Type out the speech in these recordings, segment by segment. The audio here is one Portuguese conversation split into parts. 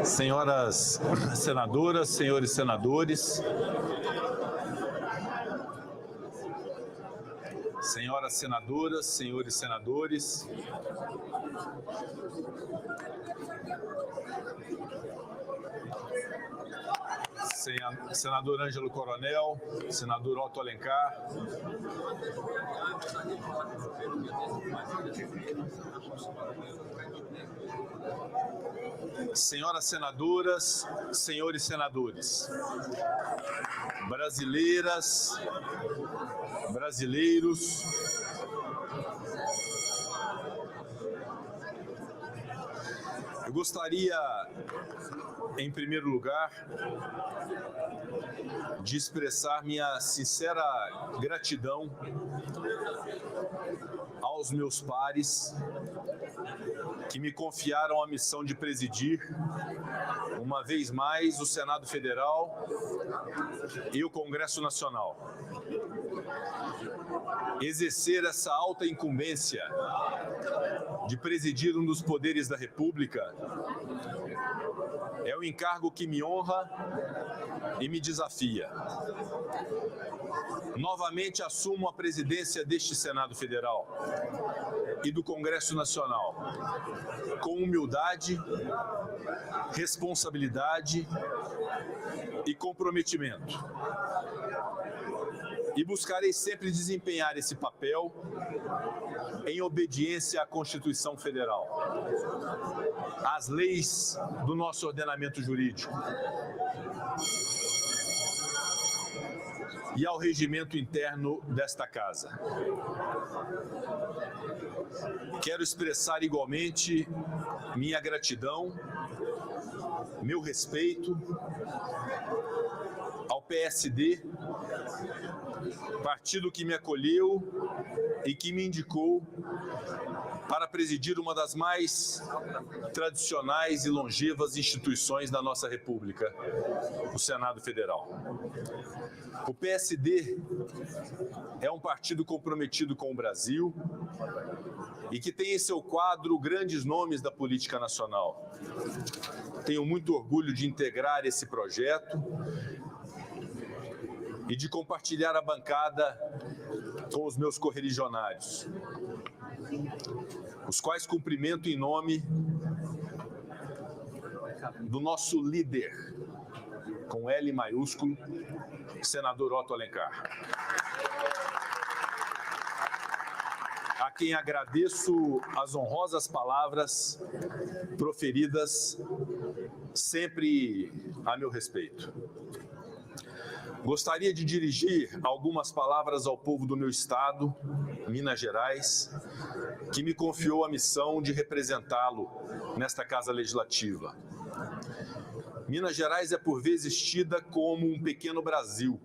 Senhoras senadoras, senhores senadores, senhoras senadoras, senhores senadores, senador Ângelo Coronel, senador Otto Alencar, senhoras senadoras, senhores senadores, brasileiras, brasileiros, eu gostaria, em primeiro lugar, de expressar minha sincera gratidão aos meus pares que me confiaram a missão de presidir, uma vez mais, o Senado Federal e o Congresso Nacional. Exercer essa alta incumbência de presidir um dos poderes da República é um encargo que me honra e me desafia. Novamente assumo a presidência deste Senado Federal e do Congresso Nacional com humildade, responsabilidade e comprometimento. E buscarei sempre desempenhar esse papel em obediência à Constituição Federal, às leis do nosso ordenamento jurídico e ao regimento interno desta Casa. Quero expressar igualmente minha gratidão, meu respeito ao PSD, partido que me acolheu e que me indicou para presidir uma das mais tradicionais e longevas instituições da nossa República, o Senado Federal. O PSD é um partido comprometido com o Brasil e que tem em seu quadro grandes nomes da política nacional. Tenho muito orgulho de integrar esse projeto e de compartilhar a bancada com os meus correligionários, os quais cumprimento em nome do nosso líder, com L maiúsculo, senador Otto Alencar, a quem agradeço as honrosas palavras proferidas sempre a meu respeito. Gostaria de dirigir algumas palavras ao povo do meu estado, Minas Gerais, que me confiou a missão de representá-lo nesta Casa Legislativa. Minas Gerais é por vezes tida como um pequeno Brasil,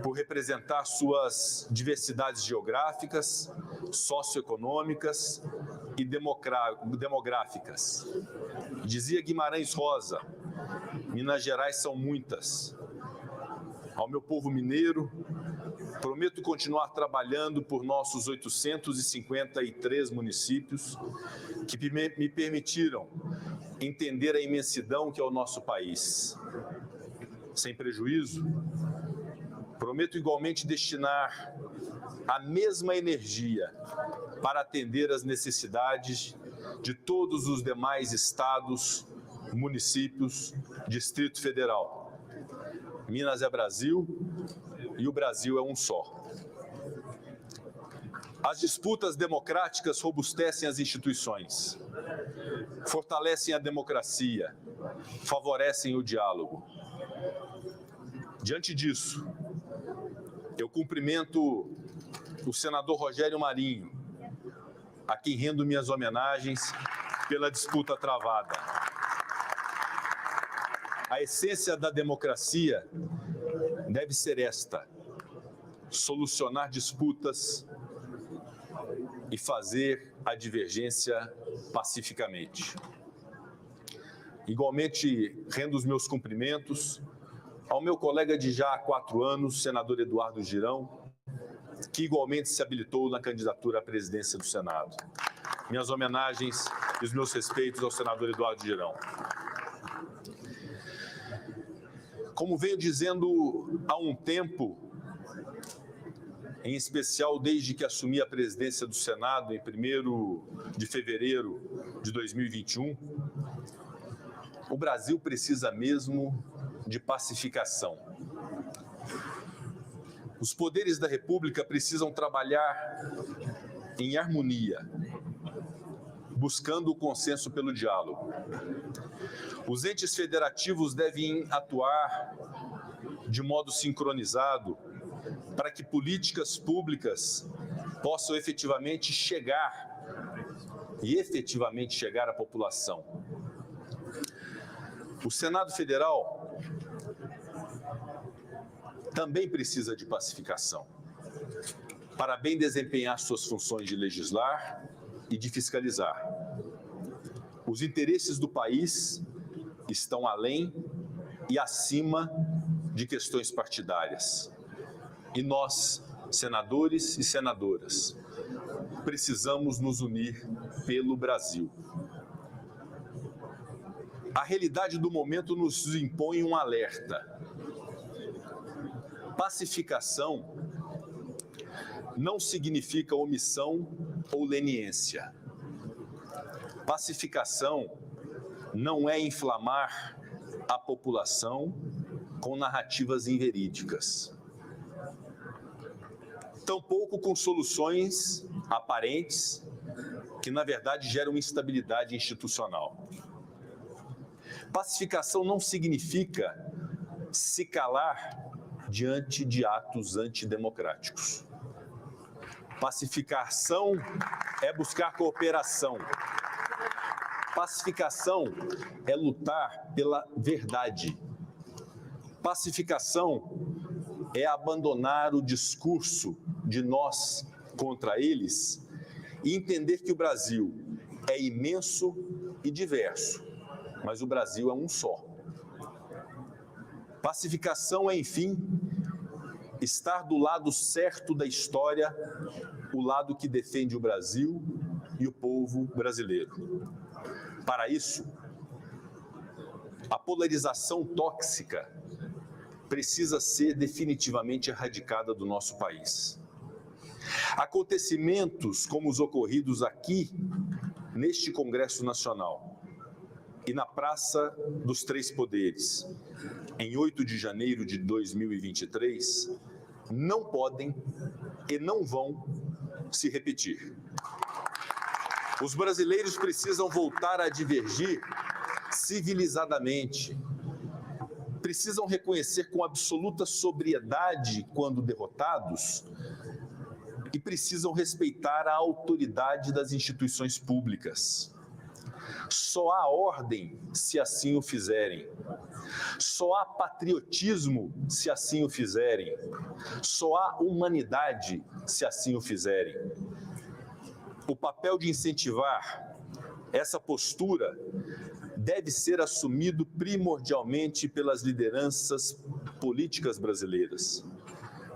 por representar suas diversidades geográficas, socioeconômicas e demográficas. Dizia Guimarães Rosa, Minas Gerais são muitas. Ao meu povo mineiro, prometo continuar trabalhando por nossos 853 municípios que me permitiram entender a imensidão que é o nosso país. Sem prejuízo, prometo igualmente destinar a mesma energia para atender às necessidades de todos os demais estados, municípios, Distrito Federal. Minas é Brasil e o Brasil é um só. As disputas democráticas robustecem as instituições, fortalecem a democracia, favorecem o diálogo. Diante disso, eu cumprimento o senador Rogério Marinho, a quem rendo minhas homenagens pela disputa travada. A essência da democracia deve ser esta: solucionar disputas e fazer a divergência pacificamente. Igualmente, rendo os meus cumprimentos ao meu colega de já há 4 anos, senador Eduardo Girão, que igualmente se habilitou na candidatura à presidência do Senado. Minhas homenagens e os meus respeitos ao senador Eduardo Girão. Como venho dizendo há um tempo, em especial desde que assumi a presidência do Senado em 1º de fevereiro de 2021, o Brasil precisa mesmo de pacificação. Os poderes da República precisam trabalhar em harmonia, buscando o consenso pelo diálogo. Os entes federativos devem atuar de modo sincronizado para que políticas públicas possam efetivamente chegar à população. O Senado Federal também precisa de pacificação para bem desempenhar suas funções de legislar e de fiscalizar. Os interesses do país estão além e acima de questões partidárias. E nós, senadores e senadoras, precisamos nos unir pelo Brasil. A realidade do momento nos impõe um alerta. Pacificação não significa omissão ou leniência. Pacificação não é inflamar a população com narrativas inverídicas. Tampouco com soluções aparentes que, na verdade, geram instabilidade institucional. Pacificação não significa se calar diante de atos antidemocráticos. Pacificação é buscar cooperação. Pacificação é lutar pela verdade. Pacificação é abandonar o discurso de nós contra eles e entender que o Brasil é imenso e diverso, mas o Brasil é um só. Pacificação é, enfim, estar do lado certo da história, o lado que defende o Brasil e o povo brasileiro. Para isso, a polarização tóxica precisa ser definitivamente erradicada do nosso país. Acontecimentos como os ocorridos aqui, neste Congresso Nacional e na Praça dos Três Poderes, em 8 de janeiro de 2023, não podem e não vão se repetir. Os brasileiros precisam voltar a divergir civilizadamente. Precisam reconhecer com absoluta sobriedade quando derrotados e precisam respeitar a autoridade das instituições públicas. Só há ordem se assim o fizerem. Só há patriotismo se assim o fizerem. Só há humanidade se assim o fizerem. O papel de incentivar essa postura deve ser assumido primordialmente pelas lideranças políticas brasileiras,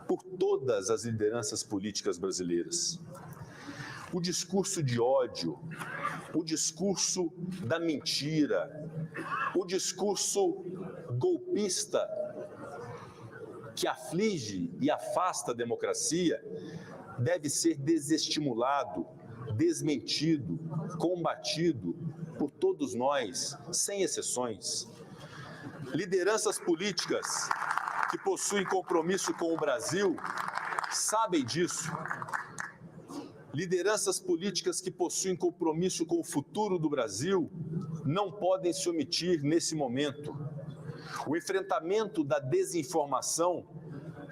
por todas as lideranças políticas brasileiras. O discurso de ódio, o discurso da mentira, o discurso golpista que aflige e afasta a democracia deve ser desestimulado, desmentido, combatido por todos nós, sem exceções. Lideranças políticas que possuem compromisso com o Brasil sabem disso. Lideranças políticas que possuem compromisso com o futuro do Brasil não podem se omitir nesse momento. O enfrentamento da desinformação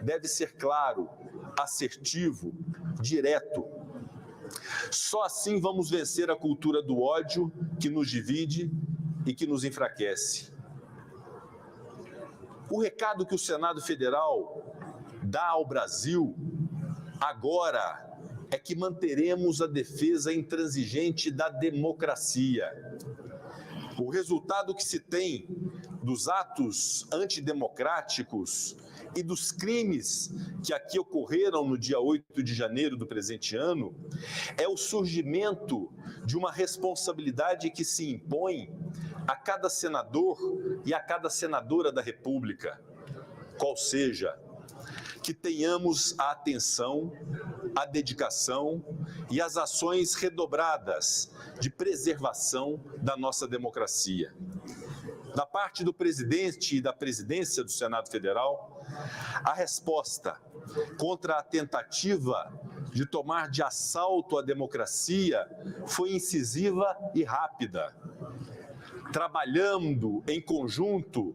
deve ser claro, assertivo, direto. Só assim vamos vencer a cultura do ódio que nos divide e que nos enfraquece. O recado que o Senado Federal dá ao Brasil agora é que manteremos a defesa intransigente da democracia. O resultado que se tem dos atos antidemocráticos e dos crimes que aqui ocorreram no dia 8 de janeiro do presente ano é o surgimento de uma responsabilidade que se impõe a cada senador e a cada senadora da República, qual seja, que tenhamos a atenção, a dedicação e as ações redobradas de preservação da nossa democracia. Da parte do presidente e da presidência do Senado Federal, a resposta contra a tentativa de tomar de assalto a democracia foi incisiva e rápida. Trabalhando em conjunto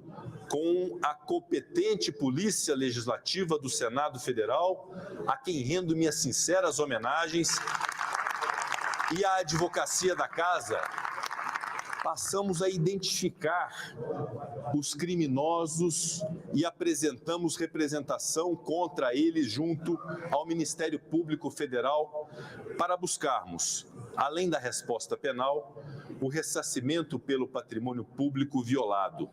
com a competente Polícia Legislativa do Senado Federal, a quem rendo minhas sinceras homenagens, e a Advocacia da Casa, passamos a identificar os criminosos e apresentamos representação contra eles junto ao Ministério Público Federal para buscarmos, além da resposta penal, o ressarcimento pelo patrimônio público violado.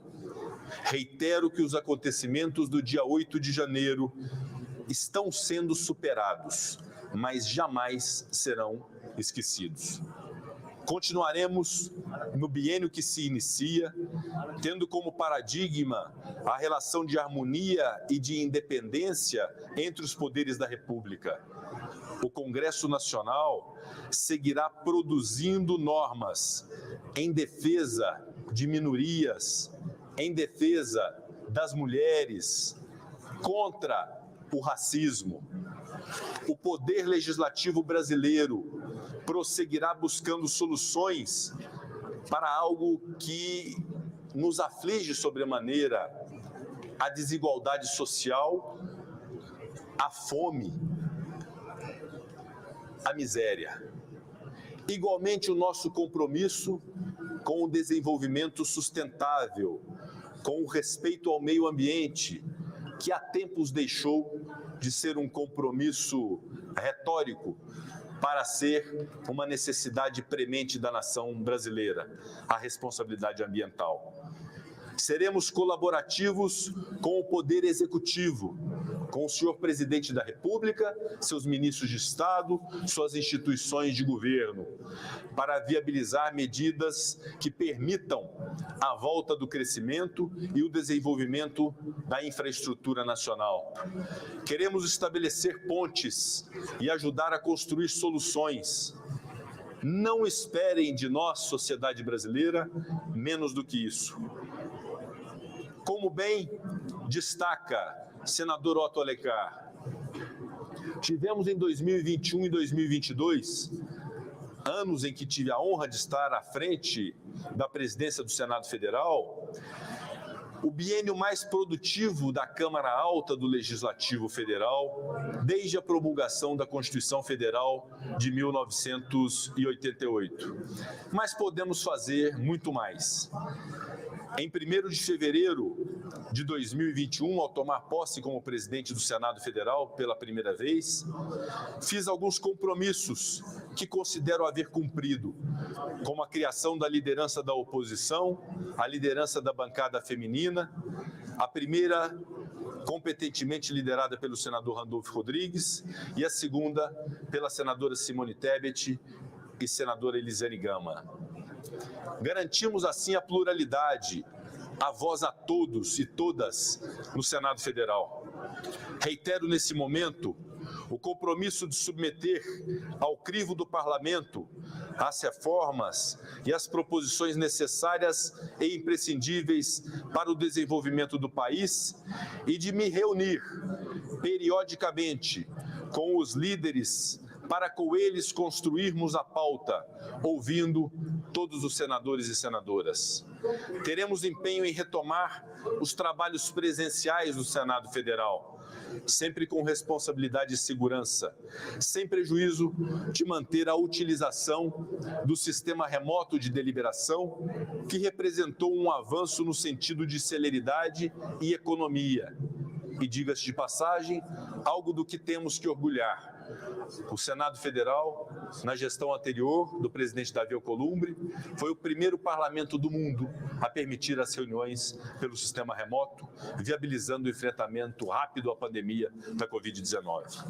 Reitero que os acontecimentos do dia 8 de janeiro estão sendo superados, mas jamais serão esquecidos. Continuaremos no biênio que se inicia, tendo como paradigma a relação de harmonia e de independência entre os poderes da República. O Congresso Nacional seguirá produzindo normas em defesa de minorias, em defesa das mulheres, contra o racismo. O Poder Legislativo brasileiro prosseguirá buscando soluções para algo que nos aflige sobremaneira: a desigualdade social, a fome, a miséria. Igualmente, o nosso compromisso com o desenvolvimento sustentável, com o respeito ao meio ambiente, que há tempos deixou de ser um compromisso retórico para ser uma necessidade premente da nação brasileira, a responsabilidade ambiental. Seremos colaborativos com o Poder Executivo, com o senhor Presidente da República, seus ministros de Estado, suas instituições de governo, para viabilizar medidas que permitam a volta do crescimento e o desenvolvimento da infraestrutura nacional. Queremos estabelecer pontes e ajudar a construir soluções. Não esperem de nós, sociedade brasileira, menos do que isso. Como bem destaca senador Otto Alencar, tivemos em 2021 e 2022, anos em que tive a honra de estar à frente da presidência do Senado Federal, o biênio mais produtivo da Câmara Alta do Legislativo Federal, desde a promulgação da Constituição Federal de 1988. Mas podemos fazer muito mais. Em 1º de fevereiro de 2021, ao tomar posse como presidente do Senado Federal pela primeira vez, fiz alguns compromissos que considero haver cumprido, como a criação da liderança da oposição, a liderança da bancada feminina, a primeira competentemente liderada pelo senador Randolfo Rodrigues e a segunda pela senadora Simone Tebet e senadora Elisiane Gama. Garantimos assim a pluralidade, a voz a todos e todas no Senado Federal. Reitero nesse momento o compromisso de submeter ao crivo do Parlamento as reformas e as proposições necessárias e imprescindíveis para o desenvolvimento do país e de me reunir periodicamente com os líderes para com eles construirmos a pauta, ouvindo todos os senadores e senadoras. Teremos empenho em retomar os trabalhos presenciais do Senado Federal, sempre com responsabilidade e segurança, sem prejuízo de manter a utilização do sistema remoto de deliberação, que representou um avanço no sentido de celeridade e economia. E, diga-se de passagem, algo do que temos que orgulhar. O Senado Federal, na gestão anterior do presidente Davi Alcolumbre, foi o primeiro parlamento do mundo a permitir as reuniões pelo sistema remoto, viabilizando o enfrentamento rápido à pandemia da Covid-19.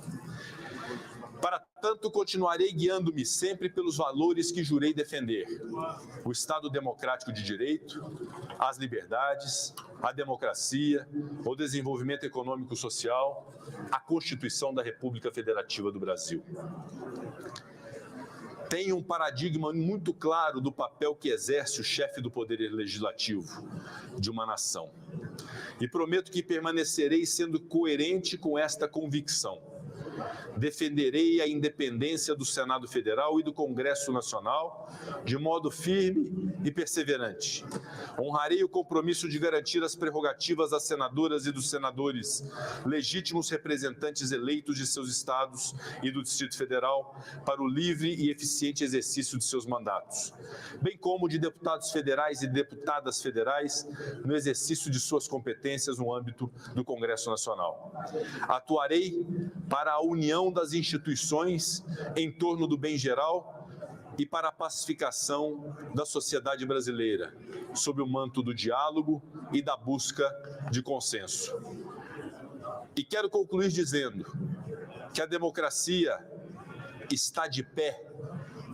Para tanto, continuarei guiando-me sempre pelos valores que jurei defender: o Estado democrático de direito, as liberdades, a democracia, o desenvolvimento econômico e social, a Constituição da República Federativa do Brasil. Tenho um paradigma muito claro do papel que exerce o chefe do Poder Legislativo de uma nação. E prometo que permanecerei sendo coerente com esta convicção. Defenderei a independência do Senado Federal e do Congresso Nacional de modo firme e perseverante. Honrarei o compromisso de garantir as prerrogativas das senadoras e dos senadores, legítimos representantes eleitos de seus estados e do Distrito Federal, para o livre e eficiente exercício de seus mandatos, bem como de deputados federais e deputadas federais no exercício de suas competências no âmbito do Congresso Nacional. Atuarei para a união das instituições em torno do bem geral e para a pacificação da sociedade brasileira, sob o manto do diálogo e da busca de consenso. E quero concluir dizendo que a democracia está de pé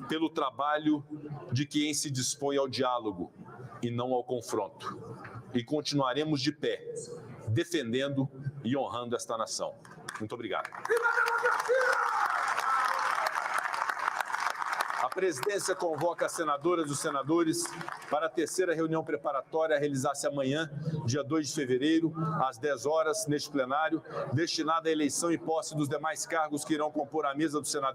pelo trabalho de quem se dispõe ao diálogo e não ao confronto. E continuaremos de pé, defendendo e honrando esta nação. Muito obrigado. A presidência convoca as senadoras e os senadores para a terceira reunião preparatória a realizar-se amanhã, dia 2 de fevereiro, às 10 horas, neste plenário, destinada à eleição e posse dos demais cargos que irão compor a mesa do Senado Federal.